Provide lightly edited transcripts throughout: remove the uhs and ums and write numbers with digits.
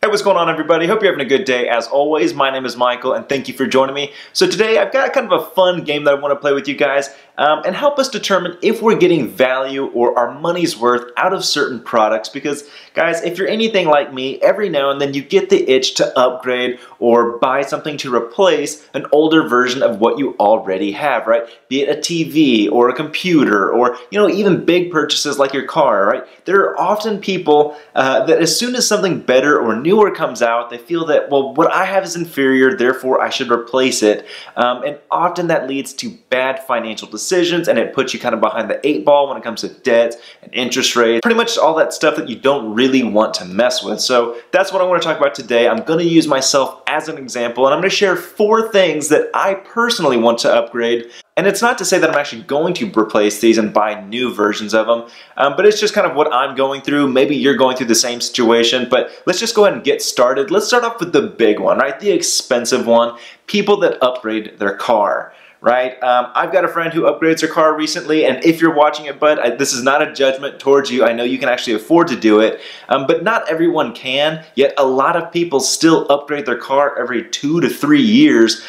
What's going on, everybody? Hope you're having a good day. As always, my name is Michael and thank you for joining me. So today I've got kind of a fun game that I want to play with you guys and help us determine if we're getting value or our money's worth out of certain products, because guys, if you're anything like me, every now and then you get the itch to upgrade or buy something to replace an older version of what you already have, right? Be it a TV or a computer or, even big purchases like your car, right? There are often people that as soon as something better or newer comes out, they feel that, well, what I have is inferior, therefore I should replace it. And often that leads to bad financial decisions, and it puts you kind of behind the 8 ball when it comes to debt and interest rates, pretty much all that stuff that you don't really want to mess with. So that's what I want to talk about today. I'm going to use myself as an example, and I'm going to share 4 things that I personally want to upgrade. And it's not to say that I'm actually going to replace these and buy new versions of them, but it's just kind of what I'm going through. Maybe you're going through the same situation, but let's just go ahead and get started. Let's start off with the big one, right? The expensive one. People that upgrade their car. Right? I've got a friend who upgrades her car recently, and if you're watching it, bud, this is not a judgment towards you. I know you can actually afford to do it, but not everyone can, yet a lot of people still upgrade their car every 2 to 3 years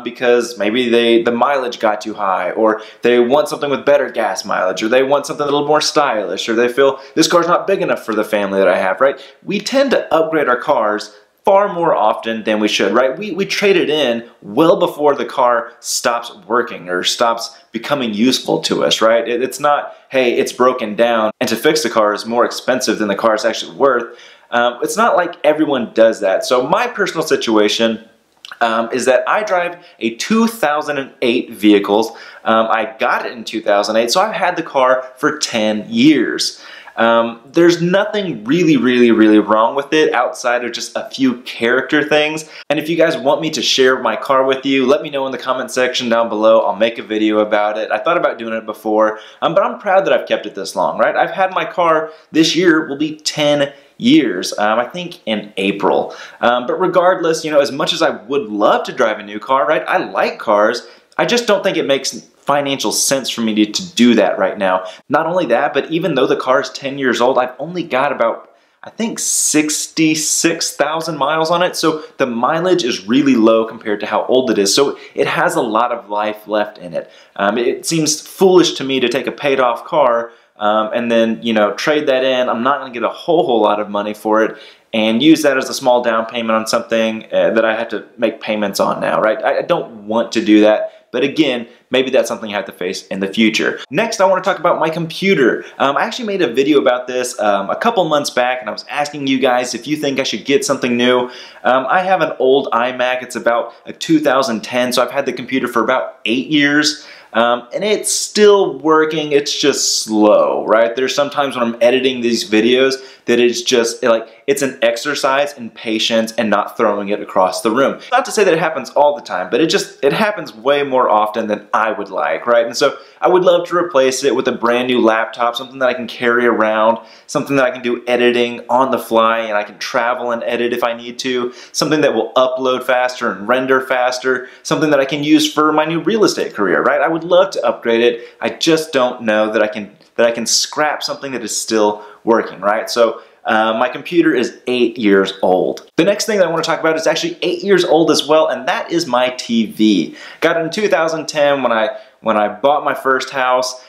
because maybe the mileage got too high, or they want something with better gas mileage, or they want something a little more stylish, or they feel this car's not big enough for the family that I have, right? We tend to upgrade our cars far more often than we should, right? We trade it in well before the car stops working or stops becoming useful to us, right? It's not, hey, it's broken down, and to fix the car is more expensive than the car is actually worth. It's not like everyone does that. So my personal situation is that I drive a 2008 vehicle. I got it in 2008, so I've had the car for 10 years. There's nothing really wrong with it outside of just a few character things. And if you guys want me to share my car with you, let me know in the comment section down below. I'll make a video about it. I thought about doing it before, but I'm proud that I've kept it this long, right? I've had my car this year will be 10 years, I think in April. But regardless, as much as I would love to drive a new car, right? I like cars. I just don't think it makes financial sense for me to do that right now. Not only that, but even though the car is 10 years old, I've only got about, I think, 66,000 miles on it. So the mileage is really low compared to how old it is. So it has a lot of life left in it. It seems foolish to me to take a paid off car and then, trade that in. I'm not going to get a whole lot of money for it and use that as a small down payment on something that I have to make payments on now, right? I don't want to do that. But again, maybe that's something I have to face in the future. Next, I want to talk about my computer. I actually made a video about this a couple months back, and I was asking you guys if you think I should get something new. I have an old iMac. It's about a 2010, so I've had the computer for about 8 years. And it's still working, it's just slow, right? There's sometimes when I'm editing these videos that it's just like, it's an exercise in patience and not throwing it across the room. Not to say that it happens all the time, but it happens way more often than I would like, right? And so I would love to replace it with a brand new laptop, something that I can carry around, something that I can do editing on the fly, and I can travel and edit if I need to, something that will upload faster and render faster, something that I can use for my new real estate career, right? I would love to upgrade it. I just don't know that I can scrap something that is still working, right? So my computer is 8 years old. The next thing that I want to talk about is actually 8 years old as well, and that is my TV. Got it in 2010 when I bought my first house.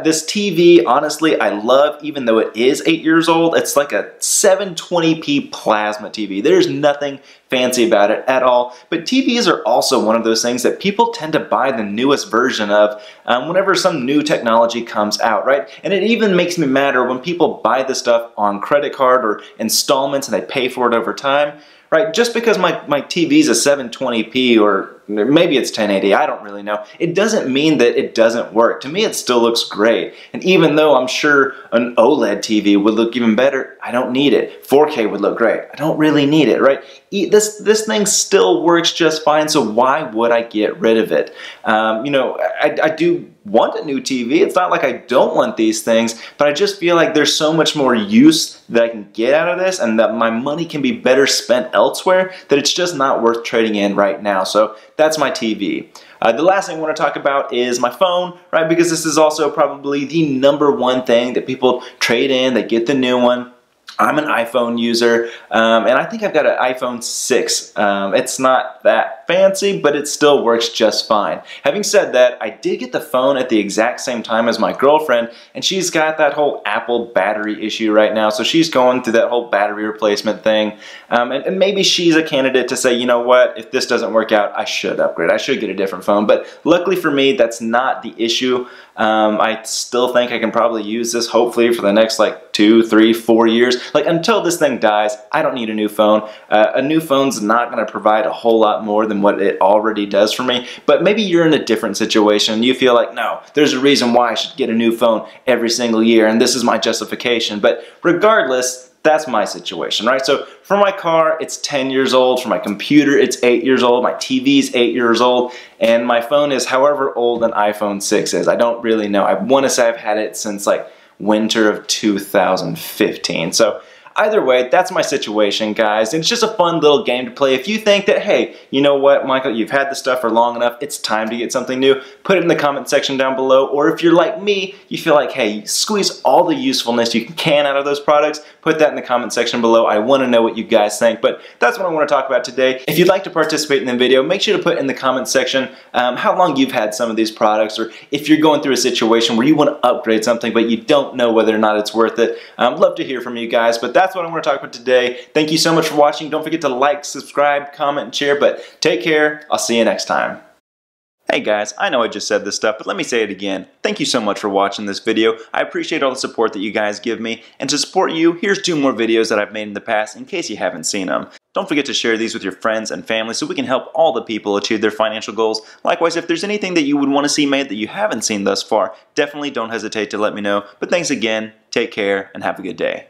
This TV, honestly, I love, even though it is 8 years old. It's like a 720p plasma TV. There's nothing fancy about it at all. But TVs are also one of those things that people tend to buy the newest version of whenever some new technology comes out, right? And it even makes me madder when people buy this stuff on credit card or installments and they pay for it over time. Right, just because my TV's a 720p or maybe it's 1080, I don't really know. It doesn't mean that it doesn't work. To me, it still looks great. And even though I'm sure an OLED TV would look even better, I don't need it. 4K would look great. I don't really need it, right? This thing still works just fine, so why would I get rid of it? I do want a new TV. It's not like I don't want these things, but I just feel like there's so much more use that I can get out of this and that my money can be better spent elsewhere that it's just not worth trading in right now. So that's my TV. The last thing I want to talk about is my phone, right? Because this is also probably the #1 thing that people trade in, they get the new one. I'm an iPhone user, and I think I've got an iPhone 6. It's not that fancy, but it still works just fine. Having said that, I did get the phone at the exact same time as my girlfriend, and she's got that whole Apple battery issue right now, so she's going through that whole battery replacement thing, and maybe she's a candidate to say, you know what, if this doesn't work out, I should upgrade. I should get a different phone, but luckily for me, that's not the issue. I still think I can probably use this hopefully for the next like 2, 3, 4 years. Like until this thing dies, I don't need a new phone. A new phone's not going to provide a whole lot more than what it already does for me. But maybe you're in a different situation and you feel like, no, there's a reason why I should get a new phone every single year and this is my justification. But regardless, that's my situation, right? So for my car, it's 10 years old. For my computer, it's 8 years old. My TV's 8 years old. And my phone is however old an iPhone 6 is. I don't really know. I want to say I've had it since like winter of 2015. So either way, that's my situation, guys. And it's just a fun little game to play. If you think that, hey, you know what, Michael, you've had this stuff for long enough, it's time to get something new, put it in the comment section down below. Or if you're like me, you feel like, hey, squeeze all the usefulness you can out of those products, put that in the comment section below. I want to know what you guys think. But that's what I want to talk about today. If you'd like to participate in the video, make sure to put in the comment section how long you've had some of these products, or if you're going through a situation where you want to upgrade something but you don't know whether or not it's worth it. I'd love to hear from you guys, but that's what I want to talk about today. Thank you so much for watching. Don't forget to like, subscribe, comment, and share, but take care. I'll see you next time. Hey guys, I know I just said this stuff, but let me say it again. Thank you so much for watching this video. I appreciate all the support that you guys give me, and to support you, here's 2 more videos that I've made in the past in case you haven't seen them. Don't forget to share these with your friends and family so we can help all the people achieve their financial goals. Likewise, if there's anything that you would want to see made that you haven't seen thus far, definitely don't hesitate to let me know. But thanks again, take care, and have a good day.